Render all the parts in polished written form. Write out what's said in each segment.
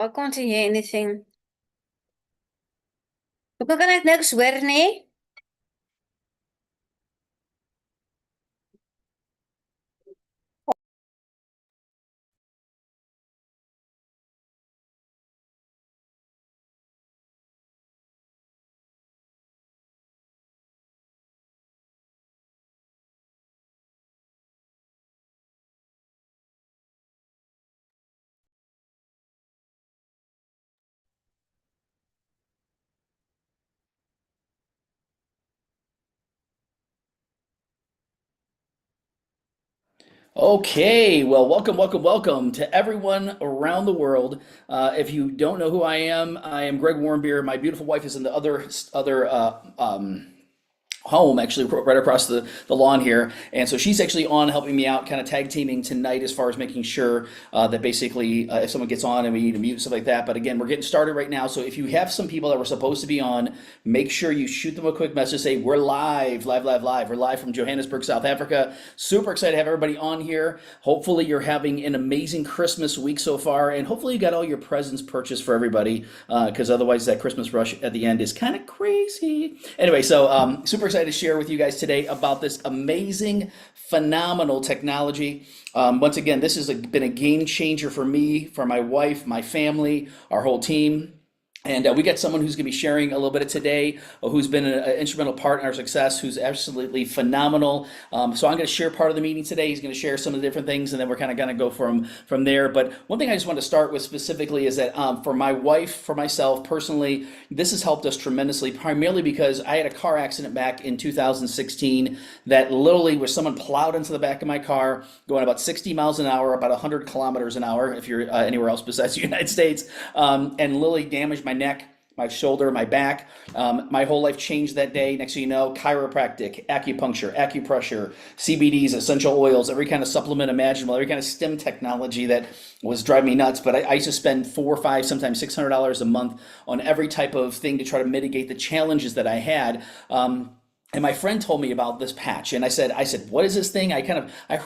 I can't hear anything. Hoekom kan ek niks hoor nie? Okay, well, welcome to everyone around the world. If you don't know who I am Greg Warmbier. My beautiful wife is in the other home, actually, right across the lawn here. And so she's actually on helping me out, kind of tag teaming tonight as far as making sure that basically if someone gets on and we need to mute and stuff like that. But again, we're getting started right now. So if you have some people that were supposed to be on, make sure you shoot them a quick message. Say, we're live. We're live from Johannesburg, South Africa. Super excited to have everybody on here. Hopefully you're having an amazing Christmas week so far. And hopefully you got all your presents purchased for everybody, because otherwise that Christmas rush at the end is kind of crazy. Anyway, so super excited to share with you guys today about this amazing, phenomenal technology. Once again, this has been a game changer for me, for my wife, my family, our whole team. And we got someone who's going to be sharing a little bit of today, who's been an instrumental part in our success, who's absolutely phenomenal. So I'm going to share part of the meeting today. He's going to share some of the different things, and then we're kind of going to go from there. But one thing I just want to start with specifically is that for my wife, for myself personally, this has helped us tremendously, primarily because I had a car accident back in 2016 that literally was someone plowed into the back of my car going about 60 miles an hour, about 100 kilometers an hour, if you're anywhere else besides the United States, and literally damaged my neck, my shoulder, my back. My whole life changed that day. Next thing you know, chiropractic, acupuncture, acupressure, CBDs, essential oils, every kind of supplement imaginable, every kind of STEM technology that was driving me nuts. But I used to spend $400, $500, sometimes $600 a month on every type of thing to try to mitigate the challenges that I had. And my friend told me about this patch, and I said, what is this thing?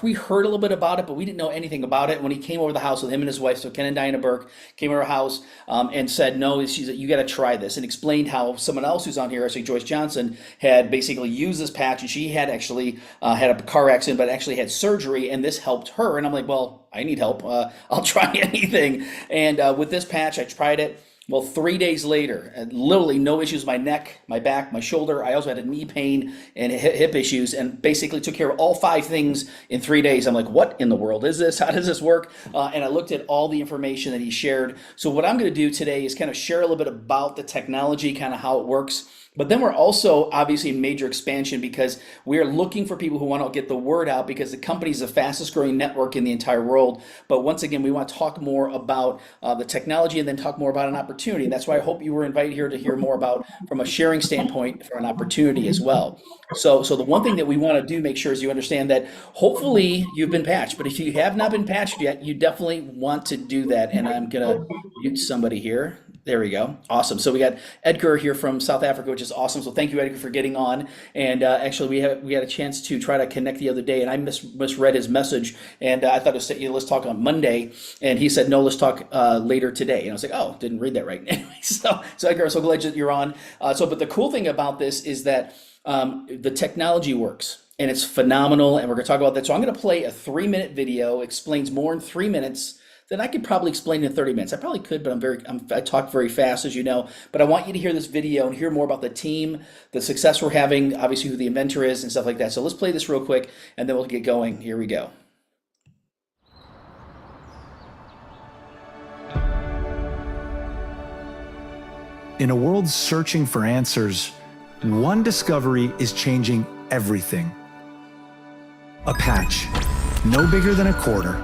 We heard a little bit about it, but we didn't know anything about it. When he came over to the house with him and his wife, so Ken and Diana Burke came over our house, and said, no, you got to try this, and explained how someone else who's on here, actually Joyce Johnson, had basically used this patch, and she had actually had a car accident, but actually had surgery, and this helped her. And I'm like, well, I need help. I'll try anything. And with this patch, I tried it. Well, 3 days later, literally no issues, my neck, my back, my shoulder. I also had a knee pain and hip issues, and basically took care of all 5 things in 3 days. I'm like, what in the world is this? How does this work? And I looked at all the information that he shared. So what I'm going to do today is kind of share a little bit about the technology, kind of how it works. But then we're also obviously in major expansion because we are looking for people who want to get the word out, because the company is the fastest growing network in the entire world. But once again, we want to talk more about the technology, and then talk more about an opportunity. And that's why I hope you were invited here to hear more about, from a sharing standpoint, for an opportunity as well. So the one thing that we want to do, make sure, is you understand that hopefully you've been patched. But if you have not been patched yet, you definitely want to do that. And I'm going to mute somebody here. There we go. Awesome. So we got Edgar here from South Africa, which is awesome. So thank you, Edgar, for getting on. And actually, we had a chance to try to connect the other day, and I misread his message, and I thought it was, let's talk on Monday, and he said no, let's talk later today. And I was like, oh, didn't read that right. Anyway, so Edgar, I'm so glad that you're on. But the cool thing about this is that the technology works, and it's phenomenal, and we're going to talk about that. So I'm going to play a 3-minute video, explains more in 3 minutes than I could probably explain in 30 minutes. I probably could, but I talk very fast, as you know. But I want you to hear this video and hear more about the team, the success we're having, obviously who the inventor is and stuff like that. So let's play this real quick, and then we'll get going. Here we go. In a world searching for answers, one discovery is changing everything. A patch, no bigger than a quarter,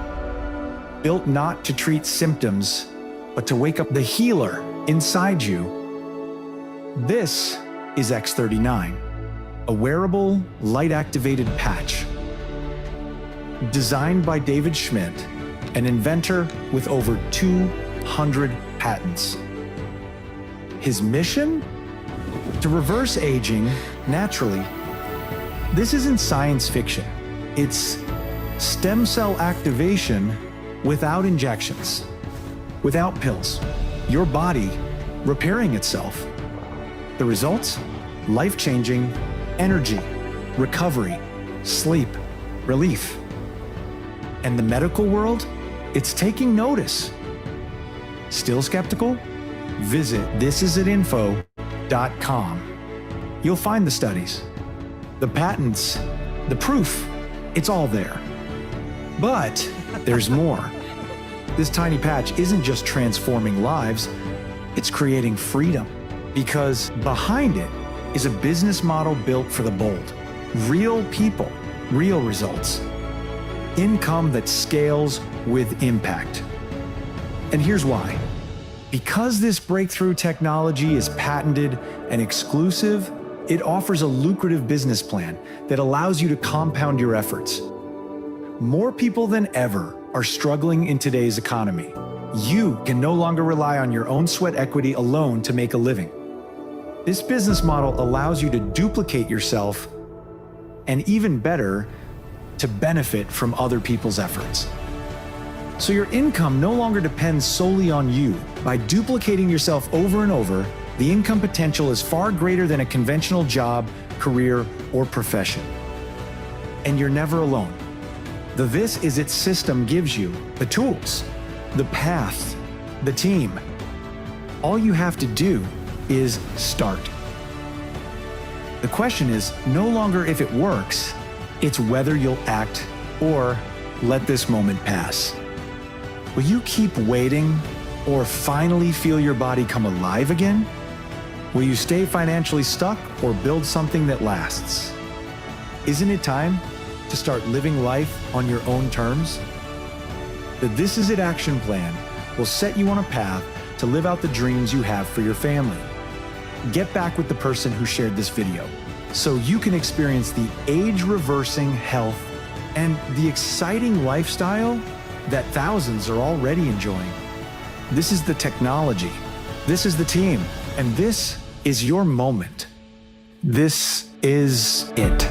built not to treat symptoms, but to wake up the healer inside you. This is X39, a wearable, light-activated patch. Designed by David Schmidt, an inventor with over 200 patents. His mission? To reverse aging naturally. This isn't science fiction. It's stem cell activation without injections, without pills, your body repairing itself. The results? Life-changing energy, recovery, sleep, relief. And the medical world? It's taking notice. Still skeptical? Visit thisisitinfo.com. You'll find the studies, the patents, the proof. It's all there. But there's more. This tiny patch isn't just transforming lives, it's creating freedom. Because behind it is a business model built for the bold. Real people, real results. Income that scales with impact. And here's why. Because this breakthrough technology is patented and exclusive, it offers a lucrative business plan that allows you to compound your efforts. More people than ever are struggling in today's economy. You can no longer rely on your own sweat equity alone to make a living. This business model allows you to duplicate yourself and, even better, to benefit from other people's efforts. So your income no longer depends solely on you. By duplicating yourself over and over, the income potential is far greater than a conventional job, career, or profession. And you're never alone. The This Is It system gives you the tools, the path, the team. All you have to do is start. The question is no longer if it works, it's whether you'll act or let this moment pass. Will you keep waiting or finally feel your body come alive again? Will you stay financially stuck or build something that lasts? Isn't it time to start living life on your own terms? The This Is It action plan will set you on a path to live out the dreams you have for your family. Get back with the person who shared this video so you can experience the age-reversing health and the exciting lifestyle that thousands are already enjoying. This is the technology, this is the team, and this is your moment. This is it.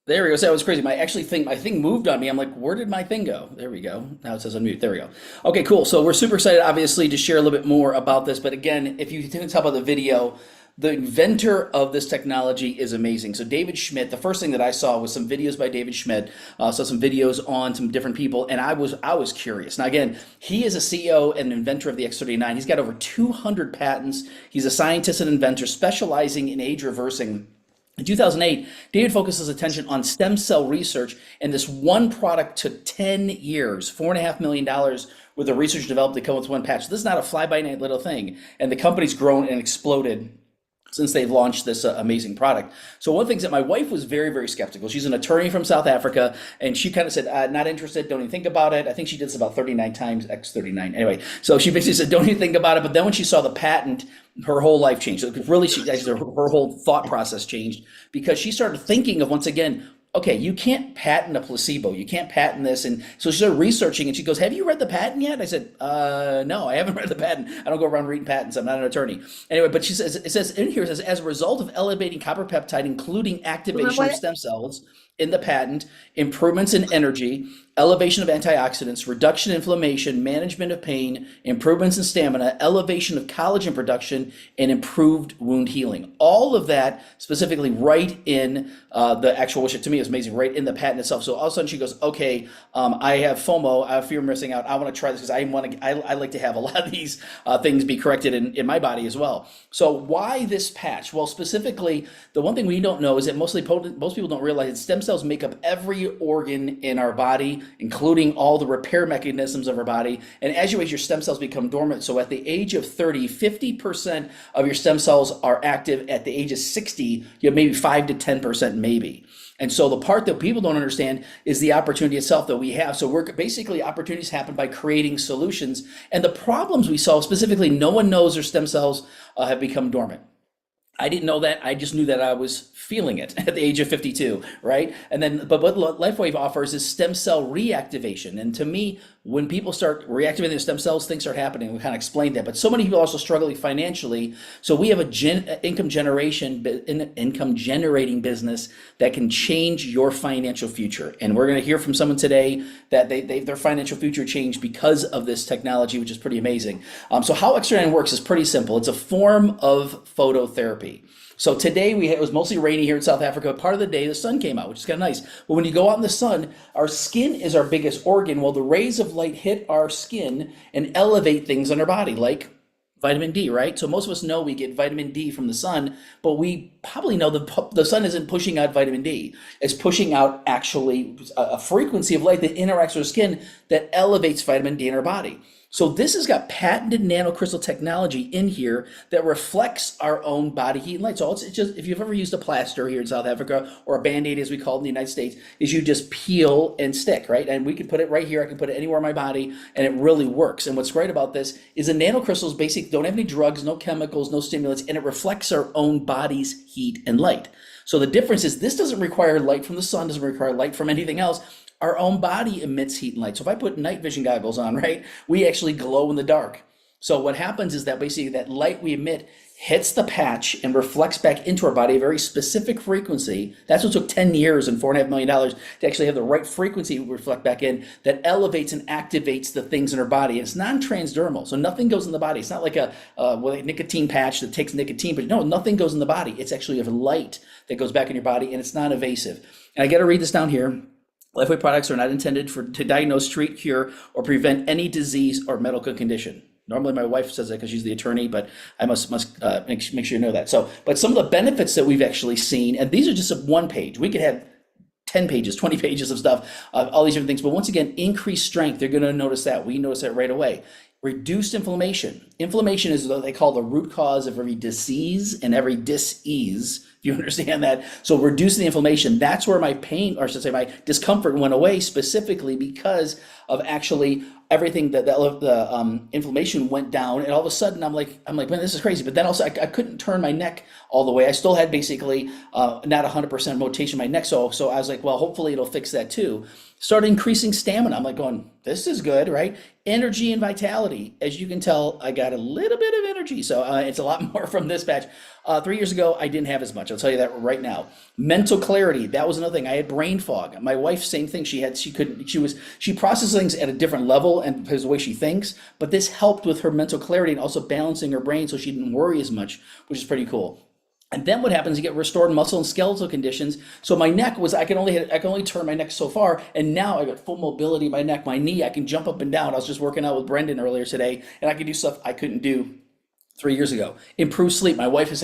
There we go. So that was crazy. My thing moved on me. I'm like, where did my thing go? There we go. Now it says unmute. There we go. Okay, cool. So we're super excited, obviously, to share a little bit more about this. But again, if you didn't tell by the video, the inventor of this technology is amazing. So David Schmidt, the first thing that I saw was some videos by David Schmidt, saw some videos on some different people, and I was curious. Now again, he is a CEO and inventor of the X39. He's got over 200 patents. He's a scientist and inventor specializing in age reversing. In 2008, David focused his attention on stem cell research, and this one product took 10 years, $4.5 million with the research developed to come with one patch. This is not a fly-by-night little thing, and the company's grown and exploded since they've launched this amazing product. So one of the things that my wife was very, very skeptical. She's an attorney from South Africa, and she kind of said, not interested, don't even think about it. I think she did this about 39 times, X39. Anyway, so she basically said, don't even think about it. But then when she saw the patent, her whole life changed. So really, her whole thought process changed because she started thinking of, once again, okay, you can't patent a placebo. You can't patent this. And so she started researching, and she goes, have you read the patent yet? I said, no, I haven't read the patent. I don't go around reading patents. I'm not an attorney. Anyway, but she says, it says in here, it says, as a result of elevating copper peptide, including activation of stem cells in the patent, improvements in energy, elevation of antioxidants, reduction in inflammation, management of pain, improvements in stamina, elevation of collagen production, and improved wound healing. All of that specifically right in the actual, which to me is amazing, right in the patent itself. So all of a sudden she goes, okay, I have FOMO, I have fear of missing out. I want to try this because I like to have a lot of these things be corrected in my body as well. So why this patch? Well, specifically, the one thing we don't know is that most people don't realize that stem cells make up every organ in our body, including all the repair mechanisms of our body. And as you age, your stem cells become dormant. So at the age of 30, 50% of your stem cells are active. At the age of 60, you have maybe 5 to 10% maybe. And so the part that people don't understand is the opportunity itself that we have. So we're basically, opportunities happen by creating solutions. And the problems we solve, specifically, no one knows their stem cells have become dormant. I didn't know that. I just knew that I was feeling it at the age of 52, right? And then, but what LifeWave offers is stem cell reactivation. And to me, when people start reactivating their stem cells, things start happening. We kind of explained that. But so many people are also struggling financially. So we have a income generating business that can change your financial future. And we're going to hear from someone today that their financial future changed because of this technology, which is pretty amazing. So how X39 works is pretty simple. It's a form of phototherapy. So today it was mostly rainy here in South Africa. Part of the day the sun came out, which is kind of nice. But when you go out in the sun, our skin is our biggest organ. Well, the rays of light hit our skin and elevate things in our body, like vitamin D, right? So most of us know we get vitamin D from the sun, but we probably know the sun isn't pushing out vitamin D. It's pushing out actually a frequency of light that interacts with our skin that elevates vitamin D in our body. So this has got patented nanocrystal technology in here that reflects our own body heat and light. So it's just, if you've ever used a plaster here in South Africa, or a Band-Aid as we call it in the United States, is you just peel and stick, right? And we can put it right here. I can put it anywhere on my body and it really works. And what's great about this is the nanocrystals basically don't have any drugs, no chemicals, no stimulants, and it reflects our own body's heat and light. So the difference is this doesn't require light from the sun, doesn't require light from anything else. Our own body emits heat and light. So if I put night vision goggles on, right, we actually glow in the dark. So what happens is that basically that light we emit hits the patch and reflects back into our body a very specific frequency. That's what took 10 years and $4.5 million to actually have the right frequency reflect back in that elevates and activates the things in our body. It's non-transdermal, so nothing goes in the body. It's not like a nicotine patch that takes nicotine, but no, nothing goes in the body. It's actually a light that goes back in your body, and it's non-invasive. And I got to read this down here. LifeWave products are not intended to diagnose, treat, cure, or prevent any disease or medical condition. Normally my wife says that because she's the attorney, but I must make sure you know that. So, but some of the benefits that we've actually seen, and these are just one page. We could have 10 pages, 20 pages of stuff, all these different things. But once again, increased strength, they're going to notice that. We notice that right away. Reduced inflammation. Inflammation is what they call the root cause of every disease and every dis-ease, if you understand that. So reducing the inflammation, that's where my pain, or I should say my discomfort went away, specifically because of actually everything that the inflammation went down, and all of a sudden I'm like, man, this is crazy. But then also I couldn't turn my neck all the way. I still had basically not 100% rotation in my neck. So I was like, well, hopefully it'll fix that too. Started increasing stamina. I'm like going, this is good, right? Energy and vitality. As you can tell, I got a little bit of energy. So it's a lot more from this batch. 3 years ago, I didn't have as much. I'll tell you that right now. Mental clarity. That was another thing. I had brain fog. My wife, same thing. She processes things at a different level and because of the way she thinks, but this helped with her mental clarity and also balancing her brain so she didn't worry as much, which is pretty cool. And then what happens, you get restored muscle and skeletal conditions. So my neck was, I can only turn my neck so far. And now I got full mobility in my neck, my knee, I can jump up and down. I was just working out with Brendan earlier today, and I can do stuff I couldn't do 3 years ago. Improved sleep. My wife has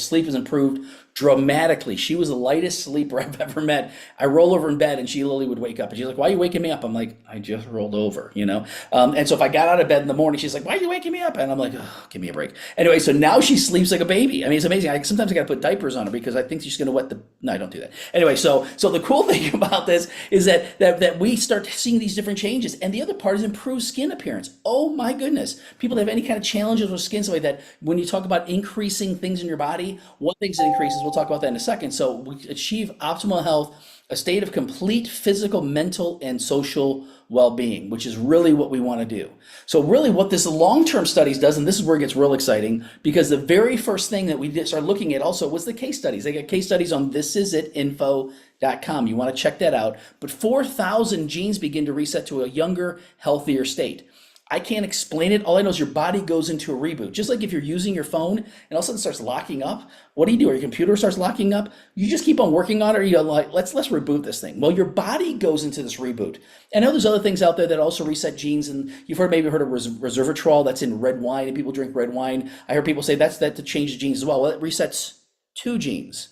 sleep has improved dramatically. She was the lightest sleeper I've ever met. I roll over in bed and she literally would wake up and she's like, why are you waking me up? I'm like, I just rolled over, you know? And so if I got out of bed in the morning, she's like, why are you waking me up? And I'm like, oh, give me a break. Anyway, so now she sleeps like a baby. I mean, it's amazing. Sometimes I got to put diapers on her because I think she's going to wet no, I don't do that. Anyway, so the cool thing about this is that we start seeing these different changes. And the other part is improved skin appearance. Oh my goodness. People that have any kind of challenges with skin, so like that, when you talk about increasing things in your body, one thing that increases, we'll talk about that in a second. So we achieve optimal health, a state of complete physical, mental, and social well-being, which is really what we want to do. So really what this long-term studies does, and this is where it gets real exciting, because the very first thing that we started looking at also was the case studies. They got case studies on thisisit.info.com. You want to check that out. But 4,000 genes begin to reset to a younger, healthier state. I can't explain it. All I know is your body goes into a reboot. Just like if you're using your phone and all of a sudden starts locking up, what do? Or your computer starts locking up, you just keep on working on it, or you're like, let's reboot this thing. Well, your body goes into this reboot. I know there's other things out there that also reset genes, and you've maybe heard of resveratrol that's in red wine, and people drink red wine. I heard people say that to change the genes as well. Well, it resets 2 genes.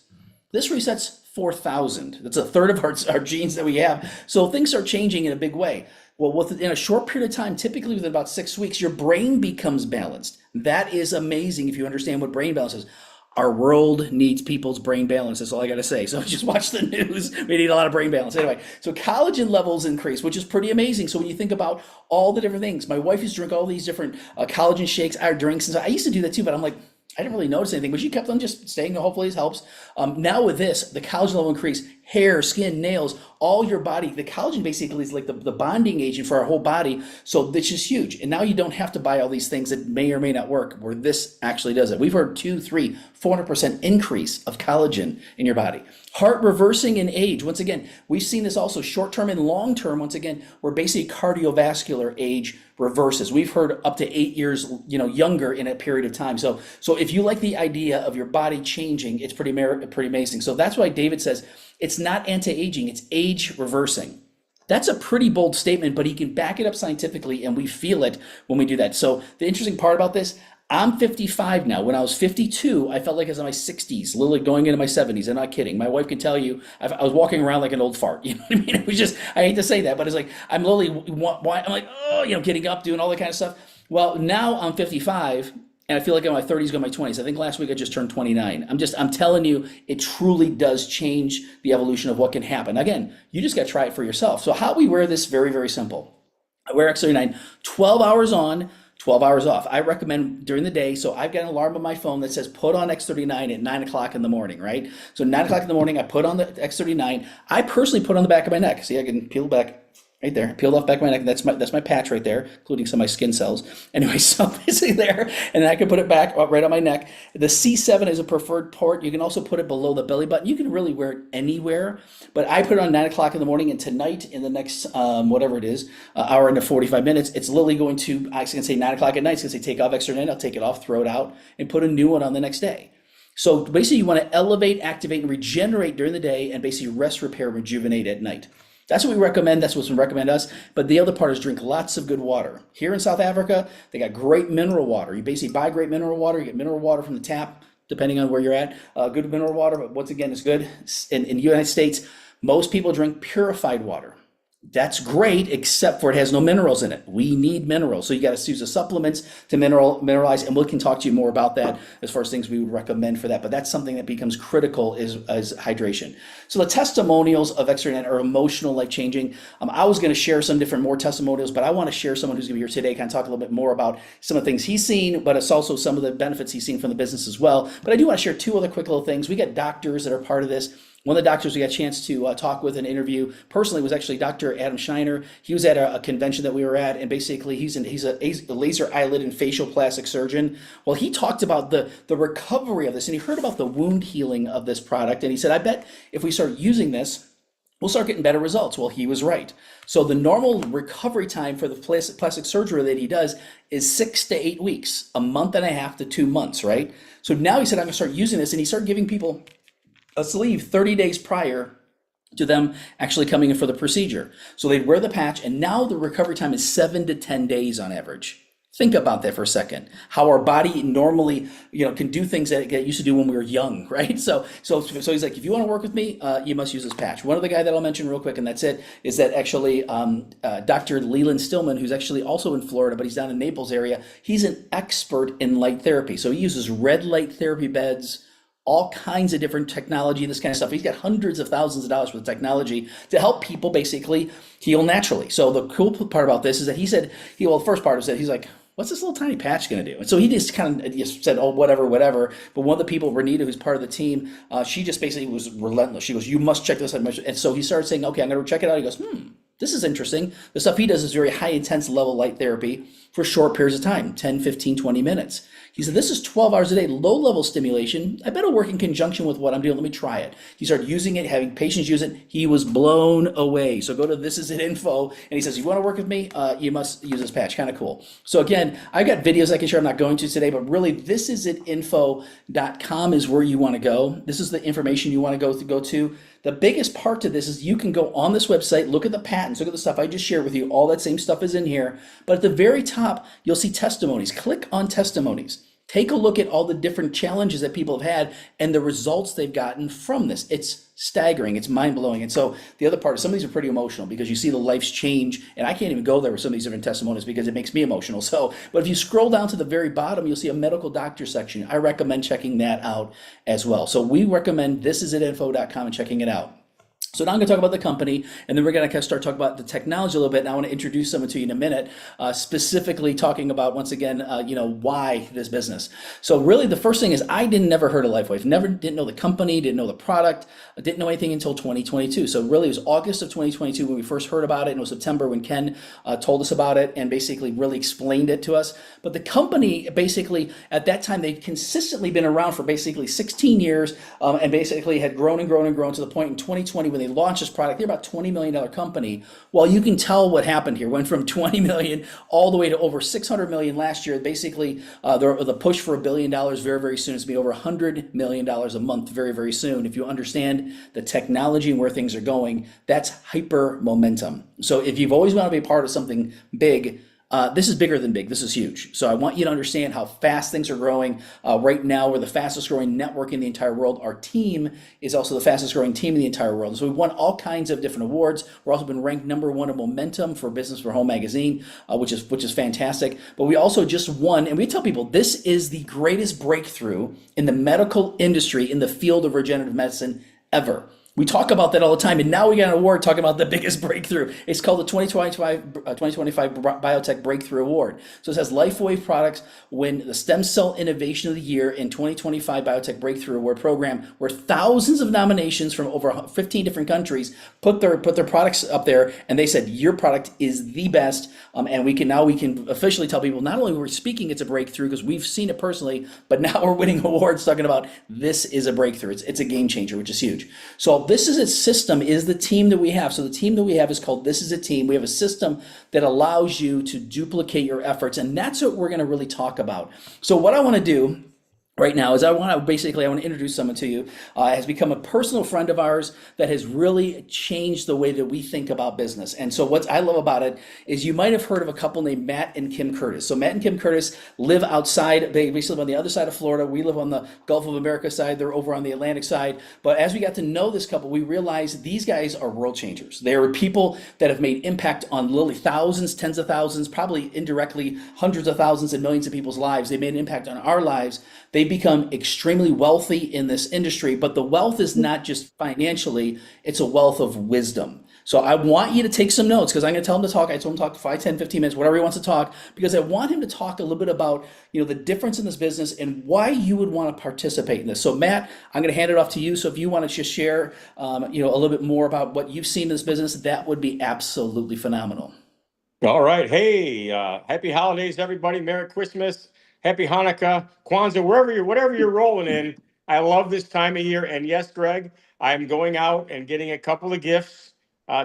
This resets 4,000. That's a third of our genes that we have. So things are changing in a big way. Well, in a short period of time, typically within about 6 weeks, your brain becomes balanced. That is amazing if you understand what brain balance is. Our world needs people's brain balance. That's all I got to say. So just watch the news. We need a lot of brain balance. Anyway, so collagen levels increase, which is pretty amazing. So when you think about all the different things, my wife used to drink all these different collagen shakes, our drinks. And so I used to do that too, but I'm like, I didn't really notice anything, but she kept on just staying. Hopefully, this helps. Now with this, the collagen level increase, hair, skin, nails, all your body. The collagen basically is like the bonding agent for our whole body. So this is huge. And now you don't have to buy all these things that may or may not work, where this actually does it. We've heard 2, 3, 400% increase of collagen in your body. Heart reversing in age. Once again, we've seen this also short-term and long-term. Once again, where basically cardiovascular age reverses. We've heard up to 8 years, younger in a period of time. So if you like the idea of your body changing, it's pretty amazing. So that's why David says it's not anti-aging, it's age reversing. That's a pretty bold statement, but he can back it up scientifically, and we feel it when we do that. So the interesting part about this, I'm 55 now. When I was 52, I felt like I was in my 60s, literally going into my 70s. I'm not kidding. My wife can tell you, I was walking around like an old fart. You know what I mean? It was just, I hate to say that, but it's like, I'm literally, I'm like, getting up, doing all that kind of stuff. Well, now I'm 55, and I feel like I'm in my 30s, going my 20s. I think last week I just turned 29. I'm telling you, it truly does change the evolution of what can happen. Again, you just got to try it for yourself. So how we wear this, very, very simple. I wear X39, 12 hours on, 12 hours off. I recommend during the day. So I've got an alarm on my phone that says put on X39 at 9 o'clock in the morning, right? So 9 o'clock in the morning, I put on the X39. I personally put on the back of my neck. See, I can peel back right there, peeled off back of my neck. That's my patch right there, including some of my skin cells. Anyway, so basically there, and then I can put it back right on my neck. The C7 is a preferred port. You can also put it below the belly button. You can really wear it anywhere, but I put it on 9 o'clock in the morning, and tonight in the next, whatever it is, hour and 45 minutes, it's literally going to, I can say 9 o'clock at night, it's going to say take off X39, I'll take it off, throw it out, and put a new one on the next day. So basically you want to elevate, activate, and regenerate during the day, and basically rest, repair, rejuvenate at night. That's what we recommend. That's what's been recommended us. But the other part is drink lots of good water. Here in South Africa, they got great mineral water. You basically buy great mineral water. You get mineral water from the tap, depending on where you're at. Good mineral water, but once again, it's good. In the United States, most people drink purified water. That's great, except for it has no minerals in it. We need minerals. So you got to use the supplements to mineralize, and we can talk to you more about that as far as things we would recommend for that. But that's something that becomes critical is hydration. So the testimonials of X39 are emotional, life-changing. I was going to share some different more testimonials, but I want to share someone who's going to be here today, kind of talk a little bit more about some of the things he's seen, but it's also some of the benefits he's seen from the business as well. But I do want to share two other quick little things. We got doctors that are part of this. One of the doctors we got a chance to talk with and interview personally was actually Dr. Adam Schneider. He was at a convention that we were at, and basically he's a laser eyelid and facial plastic surgeon. Well, he talked about the recovery of this, and he heard about the wound healing of this product, and he said, I bet if we start using this, we'll start getting better results. Well, he was right. So the normal recovery time for the plastic surgery that he does is 6 to 8 weeks, a month and a half to 2 months, right? So now he said, I'm going to start using this, and he started giving people a sleeve 30 days prior to them actually coming in for the procedure. So they'd wear the patch, and now the recovery time is 7 to 10 days on average. Think about that for a second. How our body normally, can do things that it used to do when we were young, right? So he's like, if you want to work with me, you must use this patch. One other guy that I'll mention real quick, and that's it, is that actually Dr. Leland Stillman, who's actually also in Florida, but he's down in Naples area. He's an expert in light therapy. So he uses red light therapy beds, all kinds of different technology, this kind of stuff. He's got hundreds of thousands of dollars worth of technology to help people basically heal naturally. So the cool part about this is that he said, the first part is that he's like, what's this little tiny patch going to do? And so he just kind of just said, oh, whatever. But one of the people, Renita, who's part of the team, she just basically was relentless. She goes, you must check this out. And so he started saying, okay, I'm going to check it out. He goes, this is interesting. The stuff he does is very high intense level light therapy for short periods of time, 10, 15, 20 minutes. He said, this is 12 hours a day, low level stimulation. I bet it'll work in conjunction with what I'm doing. Let me try it. He started using it, having patients use it. He was blown away. So go to This Is It Info, and he says, if you want to work with me, you must use this patch. Kind of cool. So again, I've got videos I can share. I'm not going to today, but really thisisitinfo.com is where you want to go. This is the information you want to go to. The biggest part to this is you can go on this website, look at the patents, look at the stuff I just shared with you. All that same stuff is in here. But at the very top, you'll see testimonies. Click on testimonies. Take a look at all the different challenges that people have had and the results they've gotten from this. It's staggering. It's mind-blowing. And so the other part is some of these are pretty emotional because you see the lives change, and I can't even go there with some of these different testimonies because it makes me emotional. So, but if you scroll down to the very bottom, you'll see a medical doctor section. I recommend checking that out as well. So we recommend thisisitinfo.com and checking it out. So now I'm going to talk about the company, and then we're going to start talking about the technology a little bit. And I want to introduce someone to you in a minute, specifically talking about once again, why this business. So really, the first thing is I didn't never heard of LifeWave, didn't know the company, didn't know the product, didn't know anything until 2022. So really, it was August of 2022 when we first heard about it, and it was September when Ken told us about it and basically really explained it to us. But the company basically at that time they'd consistently been around for basically 16 years, and basically had grown and grown and grown to the point in 2020 when they launched this product. They're about $20 million company. Well, you can tell what happened here. Went from 20 million all the way to over 600 million last year. Basically, the push for $1 billion very, very soon is to be over $100 million a month very, very soon. If you understand the technology and where things are going, that's hyper momentum. So if you've always wanted to be a part of something big, this is bigger than big. This is huge. So I want you to understand how fast things are growing. Right now, we're the fastest growing network in the entire world. Our team is also the fastest growing team in the entire world. So we've won all kinds of different awards. We're also been ranked #1 in momentum for Business for Home magazine, which is fantastic. But we also just won, and we tell people this is the greatest breakthrough in the medical industry in the field of regenerative medicine ever. We talk about that all the time, and now we got an award talking about the biggest breakthrough. It's called the 2025 Biotech Breakthrough Award. So it says LifeWave products win the Stem Cell Innovation of the Year in 2025 Biotech Breakthrough Award program, where thousands of nominations from over 15 different countries put their products up there, and they said your product is the best. And we can officially tell people not only we're speaking it's a breakthrough because we've seen it personally, but now we're winning awards talking about this is a breakthrough. It's a game changer, which is huge. So this is a system, is the team that we have. So the team that we have is called This Is a Team. We have a system that allows you to duplicate your efforts, and that's what we're going to really talk about. So what I want to do right now is I want to introduce someone to you. Has become a personal friend of ours that has really changed the way that we think about business. And so what I love about it is you might have heard of a couple named Matt and Kim Curtis. So Matt and Kim Curtis live outside, they live on the other side of Florida. We live on the Gulf of America side. They're over on the Atlantic side. But as we got to know this couple, we realized these guys are world changers. They are people that have made impact on literally thousands, tens of thousands, probably indirectly hundreds of thousands and millions of people's lives. They made an impact on our lives. They become extremely wealthy in this industry, but the wealth is not just financially, it's a wealth of wisdom. So I want you to take some notes because I'm going to tell him to talk. I told him to talk 5, 10, 15 minutes, whatever he wants to talk, because I want him to talk a little bit about, the difference in this business and why you would want to participate in this. So Matt, I'm going to hand it off to you. So if you want to just share, a little bit more about what you've seen in this business, that would be absolutely phenomenal. All right. Hey, happy holidays, everybody. Merry Christmas. Happy Hanukkah, Kwanzaa, whatever you're rolling in. I love this time of year. And yes, Greg, I'm going out and getting a couple of gifts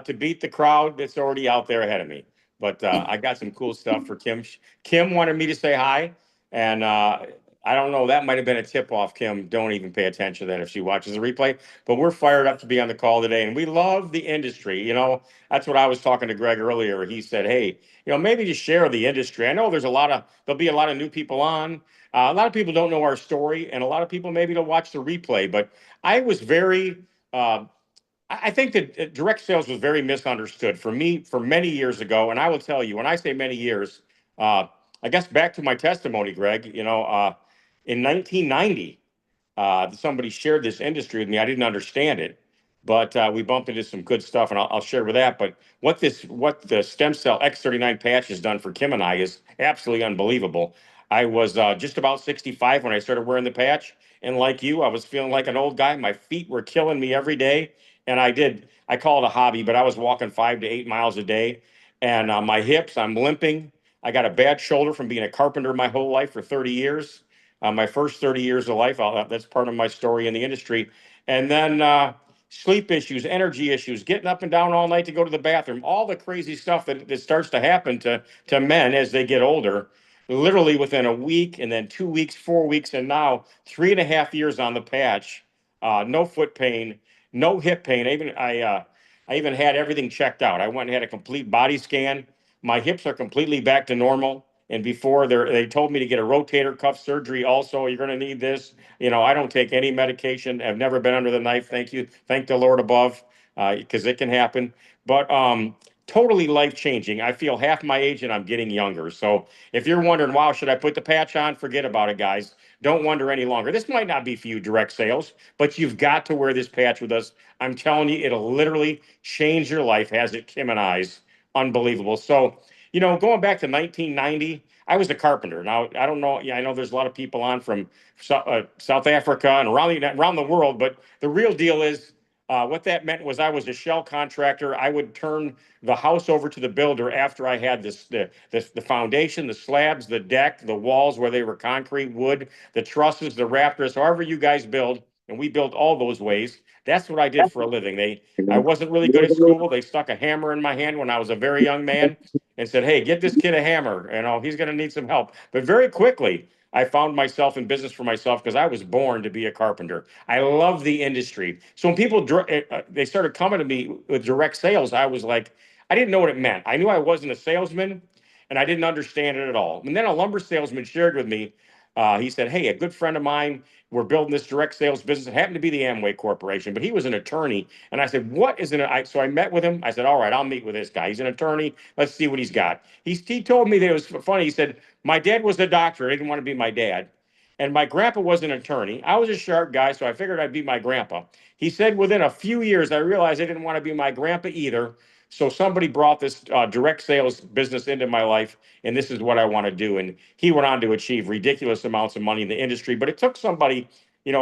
to beat the crowd that's already out there ahead of me. But I got some cool stuff for Kim. Kim wanted me to say hi. And I don't know, that might have been a tip off, Kim. Don't even pay attention to that if she watches the replay. But we're fired up to be on the call today. And we love the industry. That's what I was talking to Greg earlier. He said, hey, maybe just share the industry. I know there'll be a lot of new people on. A lot of people don't know our story, and a lot of people maybe will watch the replay. But I was I think that direct sales was very misunderstood for me for many years ago. And I will tell you, when I say many years, I guess back to my testimony, Greg, in 1990, somebody shared this industry with me. I didn't understand it, but we bumped into some good stuff, and I'll share with that. But what the stem cell X39 patch has done for Kim and I is absolutely unbelievable. I was just about 65 when I started wearing the patch, and like you, I was feeling like an old guy. My feet were killing me every day, and I call it a hobby, but I was walking 5 to 8 miles a day, and my hips, I'm limping. I got a bad shoulder from being a carpenter my whole life for 30 years. My first 30 years of life, that's part of my story in the industry. And then sleep issues, energy issues, getting up and down all night to go to the bathroom, all the crazy stuff that starts to happen to men as they get older, literally within a week, and then 2 weeks, 4 weeks, and now 3.5 years on the patch. No foot pain, no hip pain. I even had everything checked out. I went and had a complete body scan. My hips are completely back to normal. And before they told me to get a rotator cuff surgery also. You're going to need this. I don't take any medication. I've never been under the knife. Thank you. Thank the Lord above, because it can happen. But totally life changing. I feel half my age and I'm getting younger. So if you're wondering, wow, should I put the patch on? Forget about it, guys. don't wonder any longer. This might not be for you, direct sales, but you've got to wear this patch with us. I'm telling you, it'll literally change your life. Has it, Kim and I's? Unbelievable. So, going back to 1990, I was a carpenter. Now, I don't know. Yeah, I know there's a lot of people on from South Africa and around the world, but the real deal is what that meant was I was a shell contractor. I would turn the house over to the builder after I had the foundation, the slabs, the deck, the walls where they were concrete, wood, the trusses, the rafters, however you guys build, and we built all those ways. That's what I did for a living. I wasn't really good at school. They stuck a hammer in my hand when I was a very young man and said, "Hey, get this kid a hammer. He's going to need some help." But very quickly, I found myself in business for myself because I was born to be a carpenter. I love the industry. So when people they started coming to me with direct sales, I was like, I didn't know what it meant. I knew I wasn't a salesman, and I didn't understand it at all. And then a lumber salesman shared with me. He said, "Hey, a good friend of mine, we're building this direct sales business. It happened to be the Amway Corporation, but he was an attorney." And I said, "What is it?" So I met with him. I said, "All right, I'll meet with this guy. He's an attorney. Let's see what he's got." He told me that it was funny. He said, "My dad was a doctor. I didn't want to be my dad. And my grandpa was an attorney. I was a sharp guy, so I figured I'd be my grandpa." He said, "Within a few years, I realized I didn't want to be my grandpa either. So somebody brought this direct sales business into my life, and this is what I want to do." And he went on to achieve ridiculous amounts of money in the industry. But it took somebody, an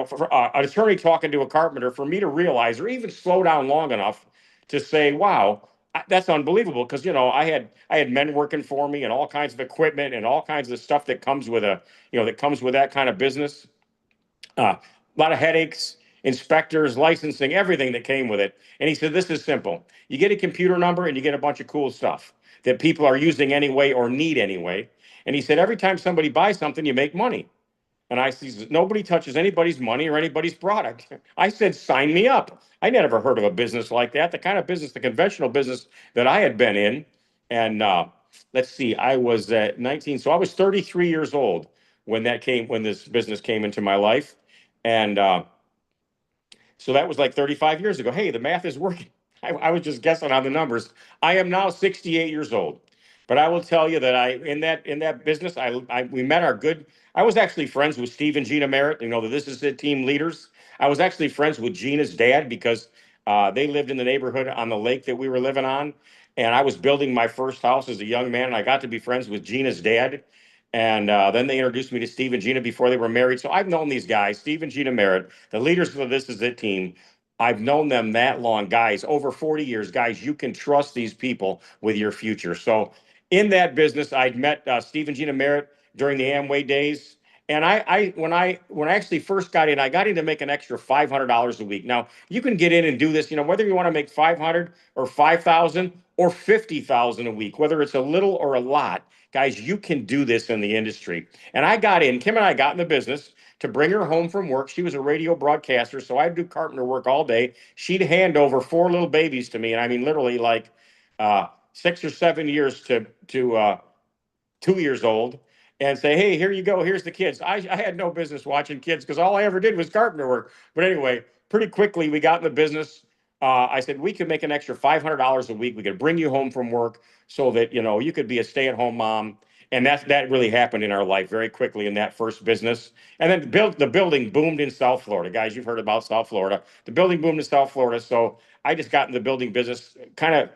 attorney talking to a carpenter, for me to realize, or even slow down long enough to say, "Wow, that's unbelievable." Because I had men working for me and all kinds of equipment and all kinds of stuff that comes with that kind of business. A lot of headaches, inspectors, licensing, everything that came with it. And he said, "This is simple. You get a computer number and you get a bunch of cool stuff that people are using anyway or need anyway." And he said, "Every time somebody buys something, you make money." And I said, "Nobody touches anybody's money or anybody's product." I said, "Sign me up." I never heard of a business like that, the kind of business, the conventional business that I had been in. And let's see, I was at 19, so I was 33 years old when this business came into my life. And so that was like 35 years ago. Hey, the math is working. I was just guessing on the numbers. I am now 68 years old. But I will tell you that in that business, we met our good. I was actually friends with Steve and Gina Merritt, the This Is It team leaders. I was actually friends with Gina's dad because they lived in the neighborhood on the lake that we were living on. And I was building my first house as a young man, and I got to be friends with Gina's dad. And then they introduced me to Steve and Gina before they were married. So I've known these guys, Steve and Gina Merritt, the leaders of the This Is It team. I've known them that long, guys, over 40 years. Guys, you can trust these people with your future. So in that business, I'd met Steve and Gina Merritt during the Amway days. And when I actually first got in, I got in to make an extra $500 a week. Now you can get in and do this, whether you want to make 500 or 5,000 or 50,000 a week, whether it's a little or a lot. Guys, you can do this in the industry. And Kim and I got in the business to bring her home from work. She was a radio broadcaster, so I'd do carpenter work all day. She'd hand over 4 little babies to me, and I mean literally like 6 or 7 years to 2 years old, and say, "Hey, here you go. Here's the kids." I had no business watching kids because all I ever did was carpenter work. But anyway, pretty quickly we got in the business. I said, "We could make an extra $500 a week. We could bring you home from work so that you could be a stay-at-home mom." And that really happened in our life very quickly in that first business. And then the building boomed in South Florida. Guys, you've heard about South Florida. The building boomed in South Florida. So I just got in the building business, kind of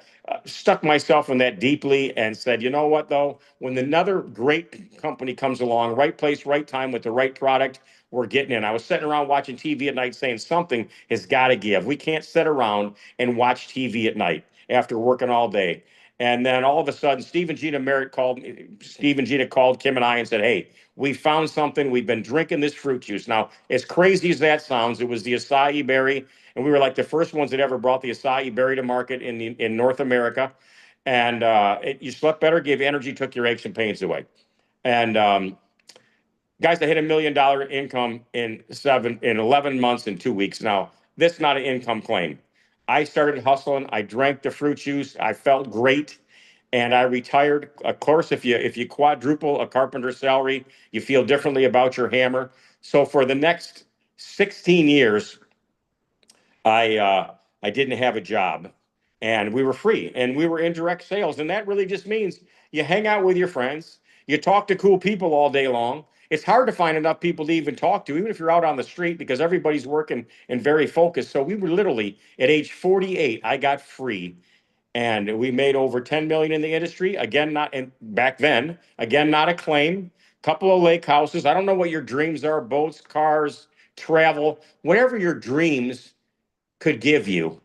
stuck myself in that deeply, and said, "You know what, though? When another great company comes along, right place, right time with the right product, we're getting in." I was sitting around watching TV at night saying, something has got to give. We can't sit around and watch TV at night after working all day. And then all of a sudden, Steve and Gina called Kim and I and said, "Hey, we found something. We've been drinking this fruit juice." Now, as crazy as that sounds, it was the acai berry. And we were like the first ones that ever brought the acai berry to market in North America. And you slept better, gave you energy, took your aches and pains away. And guys, I hit $1 million income in 11 months and 2 weeks. Now, that's not an income claim. I started hustling. I drank the fruit juice. I felt great. And I retired. Of course, if you quadruple a carpenter's salary, you feel differently about your hammer. So for the next 16 years, I didn't have a job, and we were free, and we were in direct sales. And that really just means you hang out with your friends, you talk to cool people all day long, it's hard to find enough people to even talk to, even if you're out on the street, because everybody's working and very focused. So we were literally at age 48, I got free, and we made over 10 million in the industry. Again, not in back then, again, not a claim, couple of lake houses. I don't know what your dreams are, boats, cars, travel, whatever your dreams could give you,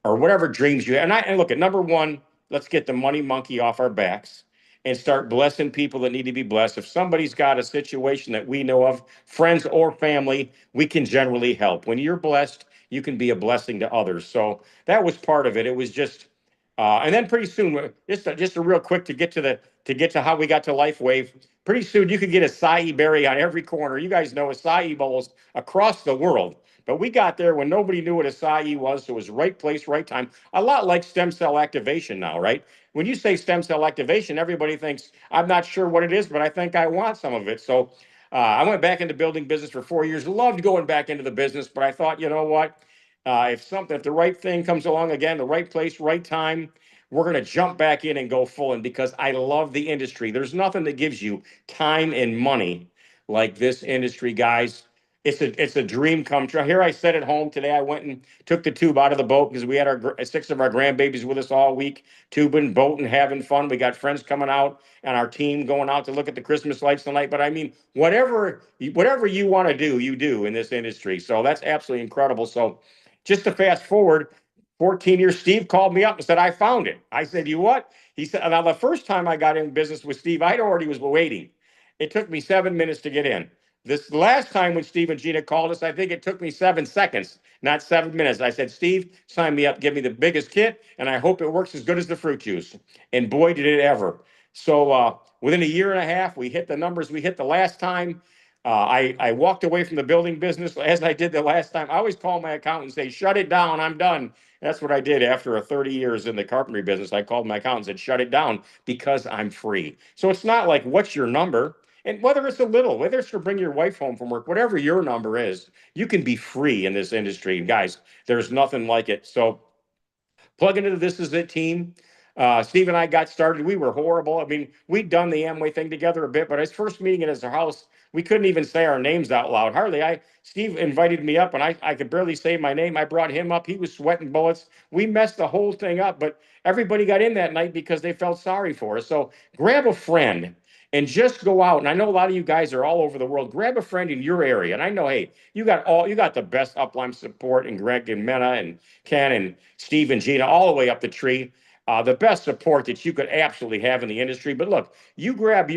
or whatever dreams you have. And look at number one, let's get the money monkey off our backs and start blessing people that need to be blessed. If somebody's got a situation that we know of, friends or family, we can generally help. When you're blessed, you can be a blessing to others. So that was part of it. It was just, and then pretty soon, just a real quick to get to how we got to LifeWave. Pretty soon, you could get acai berry on every corner. You guys know acai bowls across the world. But we got there when nobody knew what acai was, so it was right place, right time. A lot like stem cell activation now, right? When you say stem cell activation, everybody thinks, I'm not sure what it is, but I think I want some of it. So I went back into building business for 4 years, loved going back into the business, but I thought, you know what? If the right thing comes along again, the right place, right time, we're going to jump back in and go full in, because I love the industry. There's nothing that gives you time and money like this industry, guys. It's a dream come true. Here I sat at home today. I went and took the tube out of the boat because we had our six of our grandbabies with us all week, tubing, boating, having fun. We got friends coming out and our team going out to look at the Christmas lights tonight. But I mean, whatever you want to do, you do in this industry. So that's absolutely incredible. So just to fast forward, 14 years, Steve called me up and said, I found it. I said, you what? He said, now the first time I got in business with Steve, I'd already was waiting. It took me 7 minutes to get in. This last time when Steve and Gina called us, I think it took me 7 seconds, not 7 minutes. I said, Steve, sign me up, give me the biggest kit, and I hope it works as good as the fruit juice. And boy, did it ever. So within a year and a half, we hit the numbers we hit the last time. I walked away from the building business as I did the last time. I always call my accountant and say, shut it down, I'm done. That's what I did after 30 years in the carpentry business. I called my accountant and said, shut it down because I'm free. So it's not like, what's your number? And whether it's a little, whether it's to bring your wife home from work, whatever your number is, you can be free in this industry. And guys, there's nothing like it. So plug into the This Is It team. Steve and I got started. We were horrible. I mean, we'd done the Amway thing together a bit, but his first meeting at his house, we couldn't even say our names out loud. Steve invited me up and I could barely say my name. I brought him up. He was sweating bullets. We messed the whole thing up, but everybody got in that night because they felt sorry for us. So grab a friend and just go out. And I know a lot of you guys are all over the world. Grab a friend in your area. And I know, hey, you got the best upline support, and Greg and Mena and Ken and Steve and Gina all the way up the tree. The best support that you could absolutely have in the industry. But look, you grab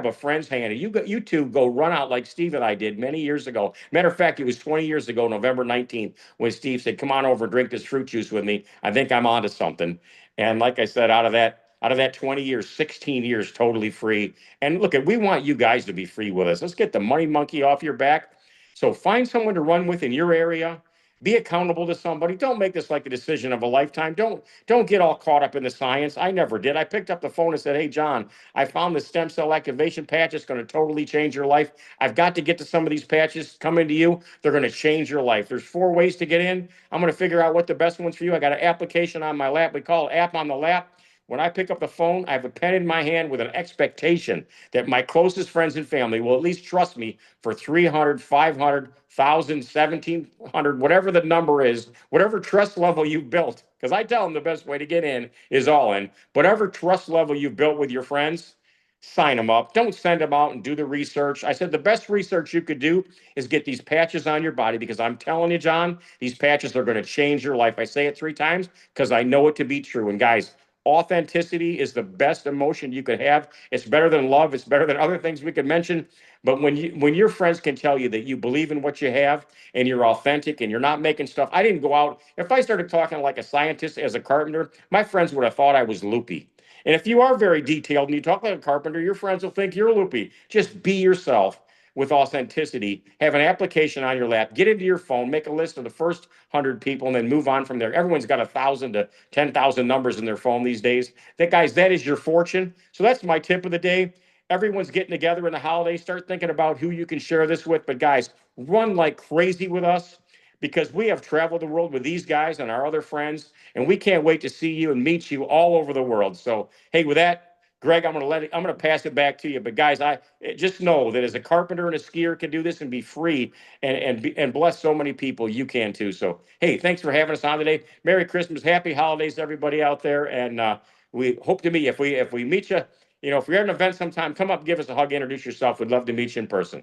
a friend's hand and you two go run out like Steve and I did many years ago. Matter of fact, it was 20 years ago, November 19th, when Steve said, "Come on over, drink this fruit juice with me. I think I'm onto something." And like I said, out of that 20 years, 16 years totally free. And look, we want you guys to be free with us. Let's get the money monkey off your back. So find someone to run with in your area. Be accountable to somebody. Don't make this like a decision of a lifetime. Don't get all caught up in the science. I never did. I picked up the phone and said, "Hey, John, I found the stem cell activation patch. It's going to totally change your life. I've got to get to some of these patches coming to you. They're going to change your life. There's 4 ways to get in. I'm going to figure out what the best one's for you. I got an application on my lap. We call it app on the lap. When I pick up the phone, I have a pen in my hand with an expectation that my closest friends and family will at least trust me for 300, 500, 1,000, 1,700, whatever the number is, whatever trust level you've built. Because I tell them the best way to get in is all in. Whatever trust level you've built with your friends, sign them up. Don't send them out and do the research. I said the best research you could do is get these patches on your body, because I'm telling you, John, these patches are going to change your life. I say it 3 times because I know it to be true. And guys, authenticity is the best emotion you could have. It's better than love. It's better than other things we could mention. But when your friends can tell you that you believe in what you have and you're authentic and you're not making stuff. I didn't go out. If I started talking like a scientist as a carpenter, my friends would have thought I was loopy. And if you are very detailed and you talk like a carpenter, your friends will think you're loopy. Just be yourself with authenticity. Have an application on your lap. Get into your phone. Make a list of the first 100 people and then move on from there. Everyone's got 1,000 to 10,000 numbers in their phone these days. That is your fortune. So that's my tip of the day. Everyone's getting together in the holidays. Start thinking about who you can share this with. But guys, run like crazy with us, because we have traveled the world with these guys and our other friends, and we can't wait to see you and meet you all over the world. So, hey, with that, Greg, I'm gonna pass it back to you. But guys, I just know that as a carpenter and a skier can do this and be free and bless so many people, you can too. So hey, thanks for having us on today. Merry Christmas, Happy Holidays, to everybody out there, and we hope to meet you. If we meet you, if we're at an event sometime, come up, give us a hug, introduce yourself. We'd love to meet you in person.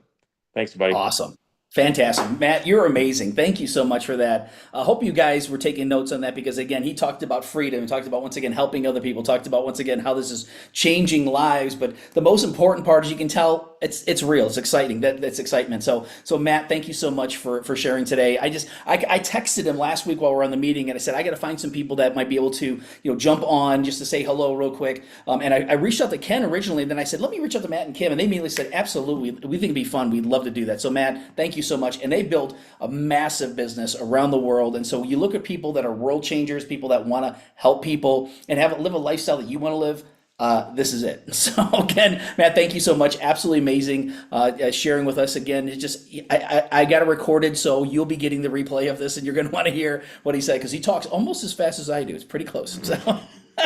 Thanks, buddy. Awesome. Fantastic. Matt, you're amazing. Thank you so much for that. I hope you guys were taking notes on that because, again, he talked about freedom, talked about, once again, helping other people, talked about, once again, how this is changing lives. But the most important part, as you can tell, it's real. It's exciting. That's excitement. So Matt, thank you so much for sharing today. I texted him last week while we were on the meeting, and I said, I got to find some people that might be able to, jump on just to say hello real quick. And I reached out to Ken originally, and then I said, let me reach out to Matt and Kim. And they immediately said, absolutely. We think it'd be fun. We'd love to do that. So Matt, thank you so much. And they built a massive business around the world. And so you look at people that are world changers, people that want to help people and live a lifestyle that you want to live. This is it. So again, Matt, thank you so much. Absolutely amazing sharing with us again. It just I got it recorded, so you'll be getting the replay of this, and you're going to want to hear what he said because he talks almost as fast as I do. It's pretty close.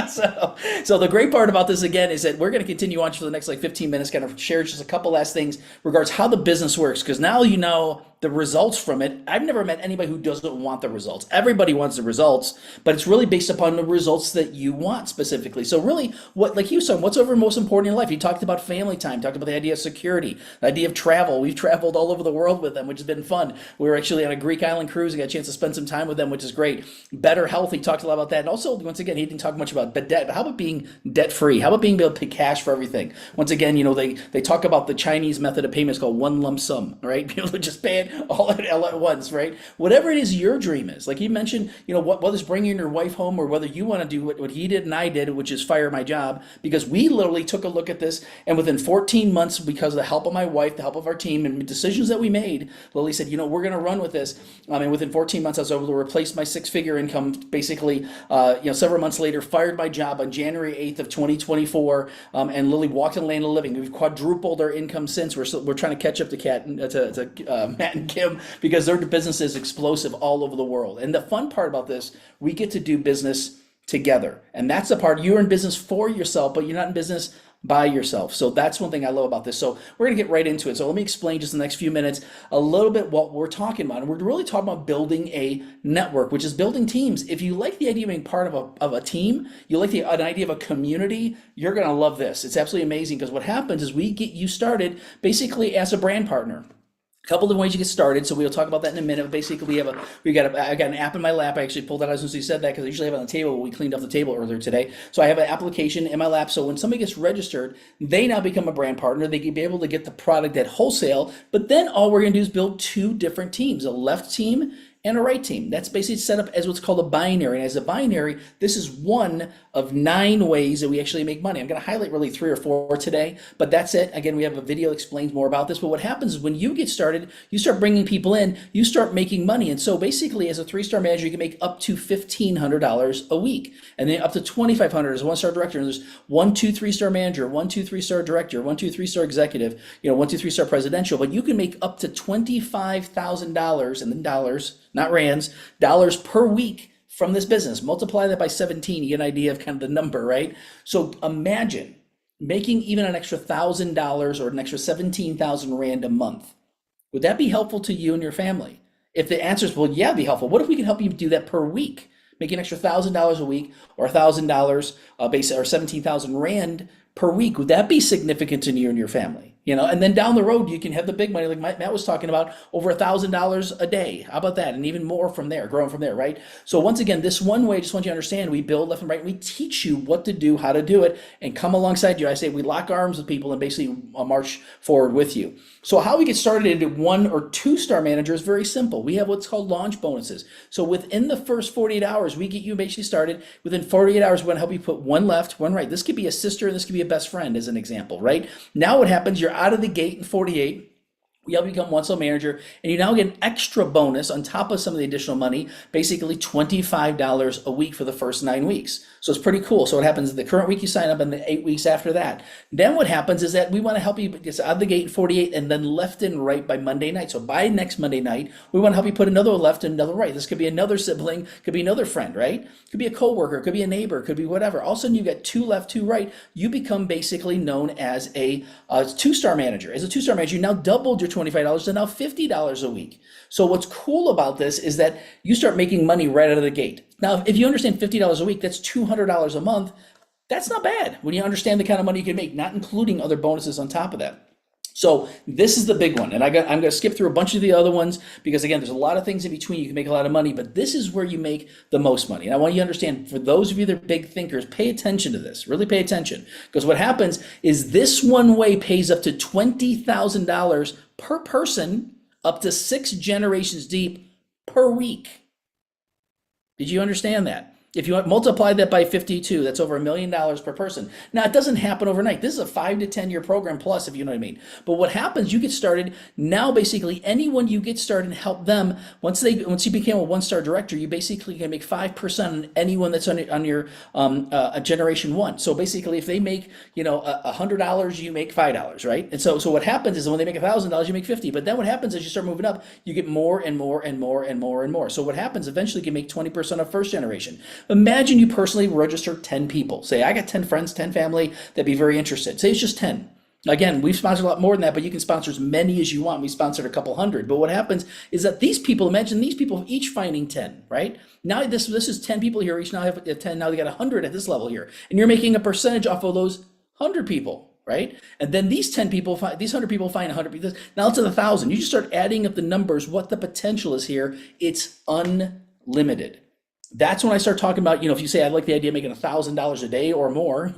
So the great part about this again is that we're going to continue on for the next 15 minutes, kind of share just a couple last things regards how the business works, because now you know the results from it. I've never met anybody who doesn't want the results. Everybody wants the results, but it's really based upon the results that you want specifically. So really, like you said, what's most important in your life? He talked about family time, talked about the idea of security, the idea of travel. We've traveled all over the world with them, which has been fun. We were actually on a Greek island cruise and got a chance to spend some time with them, which is great. Better health, he talked a lot about that. And also, once again, he didn't talk much about debt, but how about being debt free? How about being able to pay cash for everything? Once again, they talk about the Chinese method of payment. It's called one lump sum, right? People just pay it all at once, right? Whatever it is your dream is, like you mentioned, whether it's bringing your wife home or whether you want to do what he did and I did, which is fire my job, because we literally took a look at this, and within 14 months, because of the help of my wife, the help of our team, and decisions that we made, Lily said, we're going to run with this. And within 14 months, I was able to replace my six-figure income, basically, several months later, fired my job on January 8th of 2024, and Lily walked in the land of living. We've quadrupled our income since. We're trying to catch up to Matt and Kim, because their business is explosive all over the world. And the fun part about this, we get to do business together. And that's the part, you're in business for yourself, but you're not in business by yourself. So that's one thing I love about this. So we're going to get right into it. So let me explain just in the next few minutes a little bit what we're talking about. And we're really talking about building a network, which is building teams. If you like the idea of being part of a team, you like an idea of a community, you're going to love this. It's absolutely amazing, because what happens is we get you started basically as a brand partner. A couple of ways you get started, so we'll talk about that in a minute. Basically, I got an app in my lap. I actually pulled that out as soon as he said that, because I usually have it on the table. We cleaned off the table earlier today, so I have an application in my lap. So when somebody gets registered, they now become a brand partner. They can be able to get the product at wholesale. But then all we're going to do is build two different teams: a left team and a right team. That's basically set up as what's called a binary. And as a binary, this is one of 9 ways that we actually make money. I'm going to highlight really 3 or 4 today, but that's it. Again, we have a video that explains more about this. But what happens is when you get started, you start bringing people in, you start making money. And so basically, as a 3-star manager, you can make up to $1,500 a week, and then up to $2,500 as a 1-star director. And there's 1, 2, 3-star manager, 1, 2, 3-star director, 1, 2, 3-star executive, 1, 2, 3-star presidential. But you can make up to $25,000, and then dollars, not rands, dollars per week from this business. Multiply that by 17, you get an idea of kind of the number, right? So imagine making even an extra $1,000 or an extra 17,000 rand a month. Would that be helpful to you and your family? If the answer is, well, yeah, it'd be helpful. What if we can help you do that per week? Make an extra $1,000 a week, or $1,000 or 17,000 rand per week. Would that be significant to you and your family? And then down the road, you can have the big money, like Matt was talking about, over $1,000 a day. How about that? And even more from there, growing from there, right? So once again, this one way, just want you to understand, we build left and right, and we teach you what to do, how to do it, and come alongside you. I say we lock arms with people and basically march forward with you. So how we get started into 1 or 2-star manager is very simple. We have what's called launch bonuses. So within the first 48 hours, we get you basically started. Within 48 hours, we're going to help you put 1 left, 1 right. This could be a sister, and this could be a best friend, as an example, right? Now what happens, you're out of the gate in 48. We help you become one cell manager, and you now get an extra bonus on top of some of the additional money, basically $25 a week for the first 9 weeks. So it's pretty cool. So what happens is the current week you sign up and the 8 weeks after that. Then what happens is that we want to help you get out of the gate in 48 and then left and right by Monday night. So by next Monday night, we want to help you put another left and another right. This could be another sibling, could be another friend, right? Could be a coworker, could be a neighbor, could be whatever. All of a sudden you get 2 left, 2 right. You become basically known as a 2-star manager. As a 2-star manager, you now doubled your $25 to now $50 a week. So what's cool about this is that you start making money right out of the gate. Now, if you understand $50 a week, that's $200 a month. That's not bad when you understand the kind of money you can make, not including other bonuses on top of that. So this is the big one, and I'm going to skip through a bunch of the other ones because, again, there's a lot of things in between. You can make a lot of money, but this is where you make the most money. And I want you to understand, for those of you that are big thinkers, pay attention to this. Really pay attention, because what happens is this one way pays up to $20,000 per person, up to 6 generations deep per week. Did you understand that? If you multiply that by 52, that's over $1 million per person. Now, it doesn't happen overnight. This is a 5 to 10 year program plus, if you know what I mean. But what happens, you get started now. Basically, anyone you get started and help them, once you became a 1-star director, you basically can make 5% on anyone that's on your generation 1. So basically, if they make $100, you make $5, right? And so what happens is when they make $1,000, you make 50. But then what happens is you start moving up, you get more and more and more and more and more. So what happens eventually, you can make 20% of first generation. Imagine you personally register 10 people. Say, I got 10 friends, 10 family that'd be very interested. Say it's just 10. Again, we've sponsored a lot more than that, but you can sponsor as many as you want. We sponsored a couple hundred. But what happens is that these people, imagine these people each finding 10, right? Now this is 10 people here, each now have 10, now they got 100 at this level here. And you're making a percentage off of those 100 people, right? And then these 10 people, these 100 people find 100 people. Now it's 1,000. You just start adding up the numbers, what the potential is here. It's unlimited. That's when I start talking about, if you say, I like the idea of making $1,000 a day or more,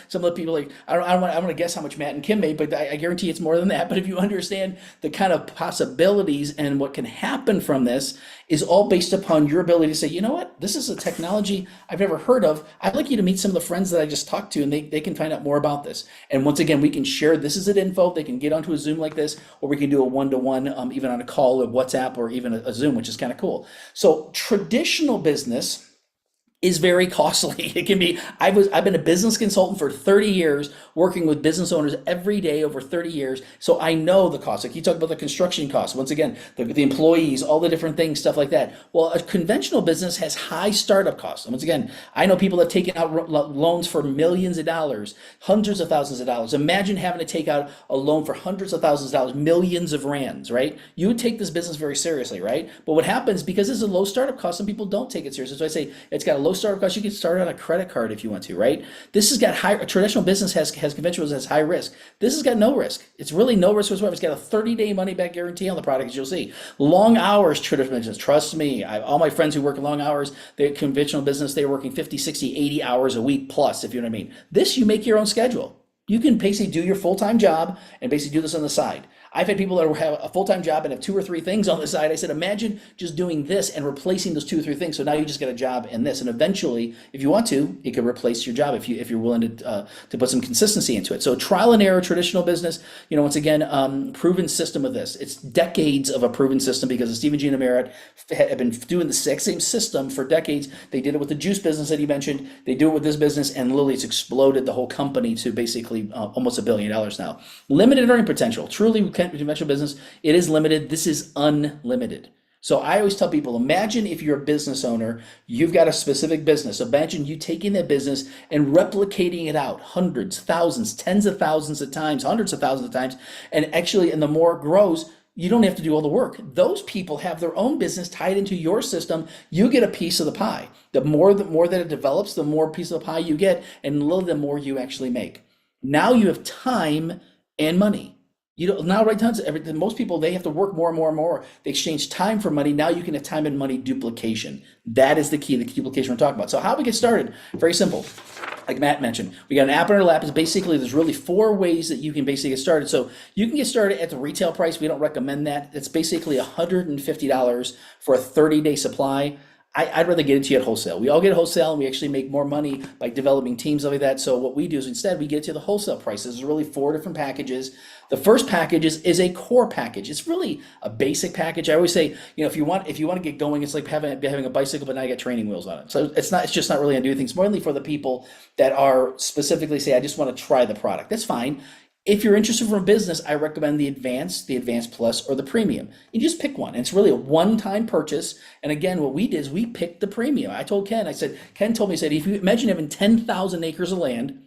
some of the people I want to guess how much Matt and Kim made, but I guarantee it's more than that. But if you understand the kind of possibilities and what can happen from this is all based upon your ability to say, you know what, this is a technology I've never heard of. I'd like you to meet some of the friends that I just talked to, and they can find out more about this. And once again, we can share, this is an info. They can get onto a Zoom like this, or we can do a one-to-one, even on a call or WhatsApp or even a Zoom, which is kind of cool. So traditional business is very costly. It can be, I've been a business consultant for 30 years, working with business owners every day over 30 years. So I know the cost. Like you talk about the construction costs, once again, the employees, all the different things, stuff like that. Well, a conventional business has high startup costs. And once again, I know people that have taken out loans for millions of dollars, hundreds of thousands of dollars. Imagine having to take out a loan for hundreds of thousands of dollars, millions of rands, right? You would take this business very seriously, right? But what happens, because this is a low startup cost, some people don't take it seriously. So I say it's got a low startup cost. You can start on a credit card if you want to, right? This has got high, traditional business has conventional business has high risk. This has got no risk. It's really no risk whatsoever. It's got a 30-day money back guarantee on the product, as you'll see. Long hours, traditional business, trust me. All my friends who work in long hours, they're conventional business, they're working 50, 60, 80 hours a week plus, if you know what I mean. This, you make your own schedule. You can basically do your full-time job and basically do this on the side. I've had people that have a full-time job and have 2 or 3 things on the side. I said, imagine just doing this and replacing those 2 or 3 things. So now you just get a job in this. And eventually, if you want to, it could replace your job if you're willing to put some consistency into it. So trial and error, traditional business, once again, proven system of this. It's decades of a proven system because Stephen G. and Merritt have been doing the exact same system for decades. They did it with the juice business that he mentioned. They do it with this business, and literally it's exploded the whole company to basically almost $1 billion now. Limited earning potential, truly conventional business, it is limited. This is unlimited. So I always tell people, imagine if you're a business owner, you've got a specific business. Imagine you taking that business and replicating it out hundreds, thousands, tens of thousands of times, hundreds of thousands of times. And the more it grows, you don't have to do all the work. Those people have their own business tied into your system. You get a piece of the pie. The more that it develops, the more piece of the pie you get, and the more you actually make. Now you have time and money. Now right now, most people, they have to work more and more and more. They exchange time for money. Now you can have time and money duplication. That is the key, the duplication we're talking about. So how we get started? Very simple. Like Matt mentioned, we got an app in our lap. It's basically, there's really 4 ways that you can basically get started. So you can get started at the retail price. We don't recommend that. It's basically $150 for a 30-day supply. I'd rather get it to you at wholesale. We all get wholesale, and we actually make more money by developing teams like that. So what we do is instead we get it to the wholesale prices. There's really 4 different packages. The first package is a core package. It's really a basic package. I always say, if you want to get going, it's like having a bicycle, but now you got training wheels on it. So it's just not really gonna do things. Mainly for the people that are specifically say, I just want to try the product. That's fine. If you're interested for a business, I recommend the Advanced Plus, or the Premium. You just pick one. It's really a one-time purchase. And again, what we did is we picked the Premium. I told Ken, Ken told me, he said, if you imagine having 10,000 acres of land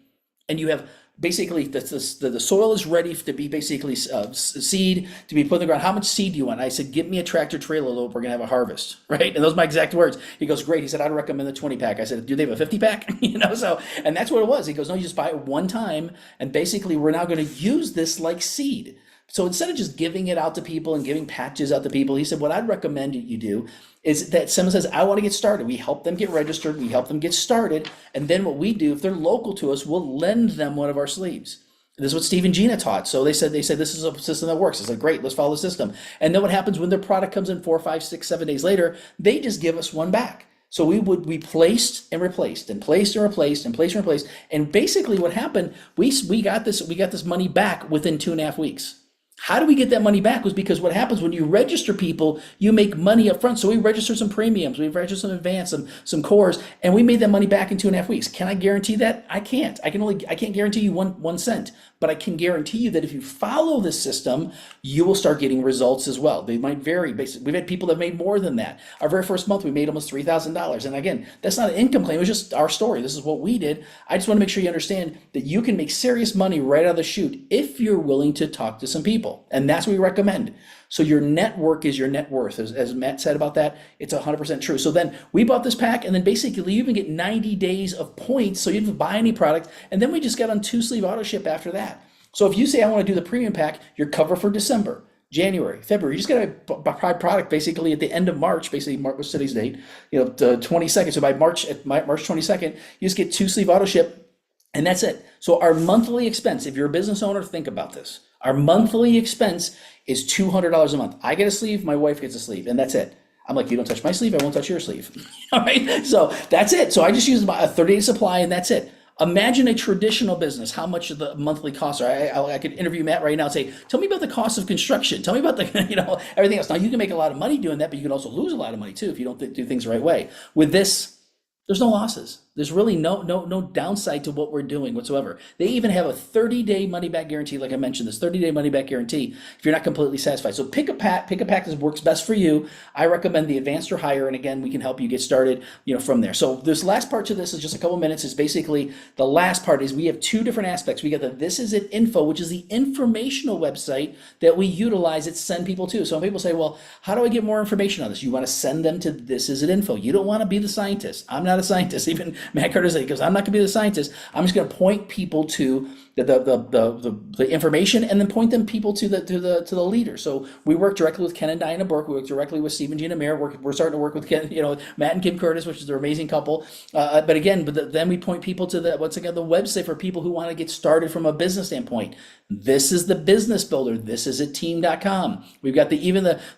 and you have basically the soil is ready to be basically seed to be put in the ground. How much seed do you want? I said, give me a tractor trailer load. We're gonna have a harvest, right? And those are my exact words. He goes, great. He said, I'd recommend the 20 pack. I said, do they have a 50 pack? So, and that's what it was. He goes, no, you just buy it one time. And basically we're now going to use this like seed. So instead of just giving it out to people and giving patches out to people, he said, what I'd recommend you do is that someone says, I want to get started. We help them get registered. We help them get started. And then what we do, if they're local to us, we'll lend them one of our sleeves. This is what Steve and Gina taught. So they said, this is a system that works. It's like, great, let's follow the system. And then what happens when their product comes in 4, 5, 6, 7 days later, they just give us one back. So we placed and replaced and placed and replaced and placed and replaced. And basically what happened, we got this money back within 2.5 weeks. How do we get that money back? Was because what happens when you register people, you make money up front. So we registered some premiums, we registered some advanced, some cores, and we made that money back in 2.5 weeks. Can I guarantee that? I can't. I can't guarantee you one cent, but I can guarantee you that if you follow this system, you will start getting results as well. They might vary. Basically, we've had people that made more than that. Our very first month, we made almost $3,000. And again, that's not an income claim. It was just our story. This is what we did. I just want to make sure you understand that you can make serious money right out of the chute if you're willing to talk to some people. And that's what we recommend. So your network is your net worth. As Matt said about that, it's 100% true. So then we bought this pack, and then basically you even get 90 days of points, so you didn't buy any product. And then we just got on 2-sleeve auto ship after that. So if you say, I want to do the premium pack, you're covered for December, January, February. You just got to buy product basically at the end of March, basically what's today's date, the 22nd. So by March 22nd, you just get 2-sleeve auto ship, and that's it. So our monthly expense, if you're a business owner, think about this. Our monthly expense is $200 a month. I get a sleeve, my wife gets a sleeve, and that's it. I'm like, you don't touch my sleeve, I won't touch your sleeve. All right, so that's it. So I just use a 30-day supply, and that's it. Imagine a traditional business, how much of the monthly costs are. I could interview Matt right now and say, tell me about the cost of construction. Tell me about the, everything else. Now you can make a lot of money doing that, but you can also lose a lot of money too if you don't do things the right way. With this, there's no losses. There's really no downside to what we're doing whatsoever. They even have a 30-day money-back guarantee, like I mentioned, this 30-day money-back guarantee if you're not completely satisfied. So pick a pack that works best for you. I recommend the advanced or higher, and again, we can help you get started, from there. So this last part to this is just a couple minutes. Is basically the last part is we have 2 different aspects. We got the This Is It info, which is the informational website that we utilize to send people to. So when people say, well, how do I get more information on this? You want to send them to This Is It info. You don't want to be the scientist. I'm not a scientist. Even Matt Carter said, because I'm not going to be the scientist. I'm just going to point people to the information, and then point them people to the leader. So we work directly with Ken and Diana Burke. We work directly with Steve and Gina Mayer. We're starting to work with Ken, Matt and Kim Curtis, which is an amazing couple. Then we point people to the website for people who want to get started from a business standpoint. This is the business builder. This is team.com. We've got the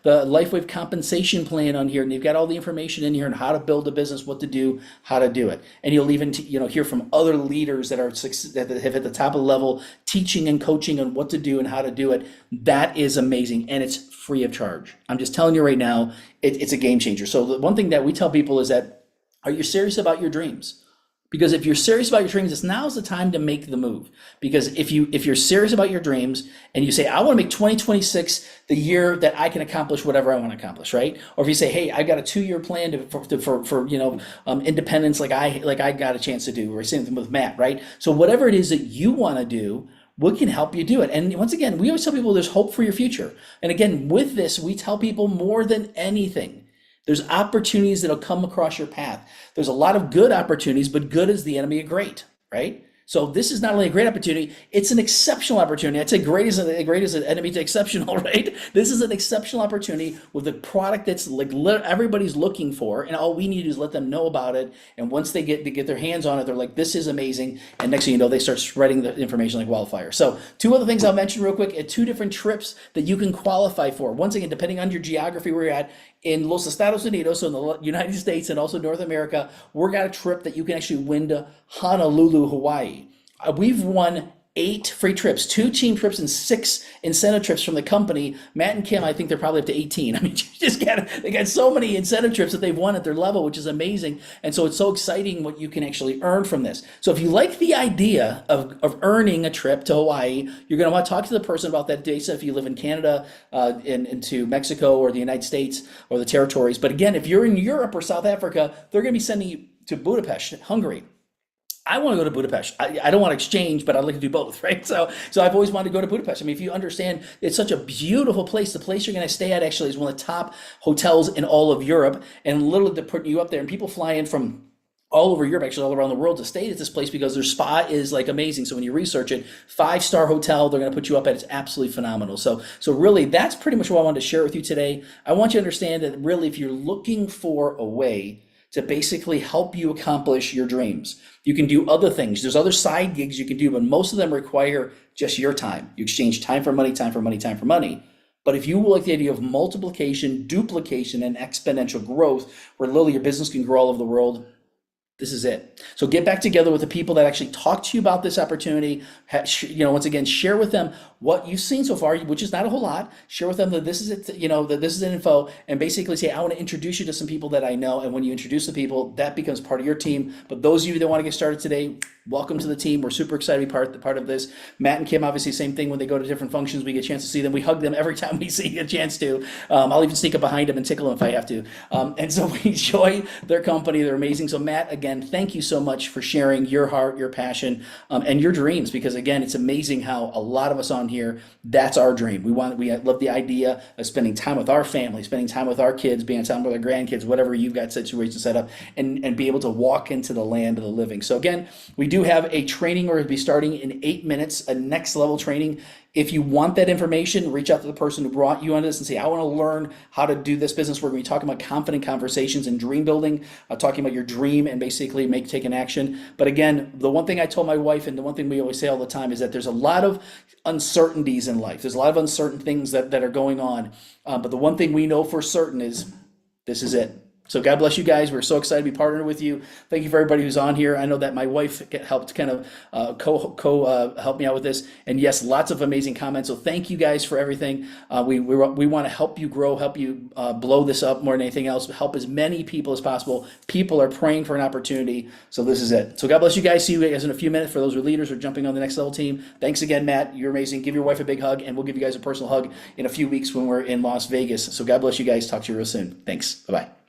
LifeWave compensation plan on here, and they've got all the information in here on how to build a business, what to do, how to do it. And you'll even hear from other leaders that have at the top of the level teaching and coaching on what to do and how to do it. That is amazing, and it's free of charge. I'm just telling you right now, it's a game changer. So the one thing that we tell people is that, are you serious about your dreams? Because if you're serious about your dreams, now's the time to make the move. Because if you're serious about your dreams and you say, I want to make 2026 the year that I can accomplish whatever I want to accomplish, right? Or if you say, hey, I've got a 2-year plan for independence, like I got a chance to do. Or same thing with Matt, right? So whatever it is that you want to do, we can help you do it. And once again, we always tell people there's hope for your future. And again, with this, we tell people more than anything, there's opportunities that'll come across your path. There's a lot of good opportunities, but good is the enemy of great, right? So this is not only a great opportunity, it's an exceptional opportunity. I'd say great is an enemy to exceptional, right? This is an exceptional opportunity with a product that's like everybody's looking for, and all we need to do is let them know about it. And once they get their hands on it, they're like, "This is amazing!" And next thing you know, they start spreading the information like wildfire. So two other things I'll mention real quick: two different trips that you can qualify for. Once again, depending on your geography where you're at. In Los Estados Unidos, so in the United States and also North America, we're got a trip that you can actually win to Honolulu, Hawaii. We've won 8 free trips, 2 team trips, and 6 incentive trips from the company. Matt and Kim, I think they're probably up to 18. I mean, they got so many incentive trips that they've won at their level, which is amazing. And so it's so exciting what you can actually earn from this. So if you like the idea of earning a trip to Hawaii, you're going to want to talk to the person about that data if you live in Canada, into Mexico or the United States or the territories. But again, if you're in Europe or South Africa, they're going to be sending you to Budapest, Hungary. I want to go to Budapest. I don't want to exchange, but I'd like to do both, right? So I've always wanted to go to Budapest. I mean, if you understand, it's such a beautiful place. The place you're going to stay at actually is one of the top hotels in all of Europe, and literally they're putting you up there, and people fly in from all over Europe, actually all around the world, to stay at this place because their spa is like amazing. So when you research it, 5-star hotel, they're going to put you up at. It's absolutely phenomenal. So really, that's pretty much what I wanted to share with you today. I want you to understand that really, if you're looking for a way to basically help you accomplish your dreams, you can do other things. There's other side gigs you can do, but most of them require just your time. You exchange time for money, time for money, time for money. But if you like the idea of multiplication, duplication, and exponential growth, where literally your business can grow all over the world, this is it. So get back together with the people that actually talk to you about this opportunity. Once again, share with them what you've seen so far, which is not a whole lot. Share with them that this is it, that this is an info, and basically say, I want to introduce you to some people that I know. And when you introduce the people, that becomes part of your team. But those of you that want to get started today, welcome to the team. We're super excited to be part of this. Matt and Kim, obviously, same thing. When they go to different functions, we get a chance to see them. We hug them every time we see a chance to. I'll even sneak up behind them and tickle them if I have to. And so we enjoy their company. They're amazing. So Matt, again, thank you so much for sharing your heart, your passion, and your dreams. Because again, it's amazing how a lot of us on here, that's our dream. We love the idea of spending time with our family, spending time with our kids, being time with our grandkids, whatever you've got situations set up, and be able to walk into the land of the living. So again, we do have a training we're going to be starting in 8 minutes, a next level training. If you want that information, reach out to the person who brought you onto this and say, I want to learn how to do this business. We're going to be talking about confident conversations and dream building, talking about your dream and basically taking action. But again, the one thing I told my wife, and the one thing we always say all the time, is that there's a lot of uncertainties in life. There's a lot of uncertain things that are going on. But the one thing we know for certain is this is it. So God bless you guys. We're so excited to be partnering with you. Thank you for everybody who's on here. I know that my wife helped kind of help me out with this. And yes, lots of amazing comments. So thank you guys for everything. We want to help you grow, help you blow this up more than anything else, help as many people as possible. People are praying for an opportunity. So this is it. So God bless you guys. See you guys in a few minutes. For those who are leaders or jumping on the next level team. Thanks again, Matt. You're amazing. Give your wife a big hug, and we'll give you guys a personal hug in a few weeks when we're in Las Vegas. So God bless you guys. Talk to you real soon. Thanks. Bye-bye.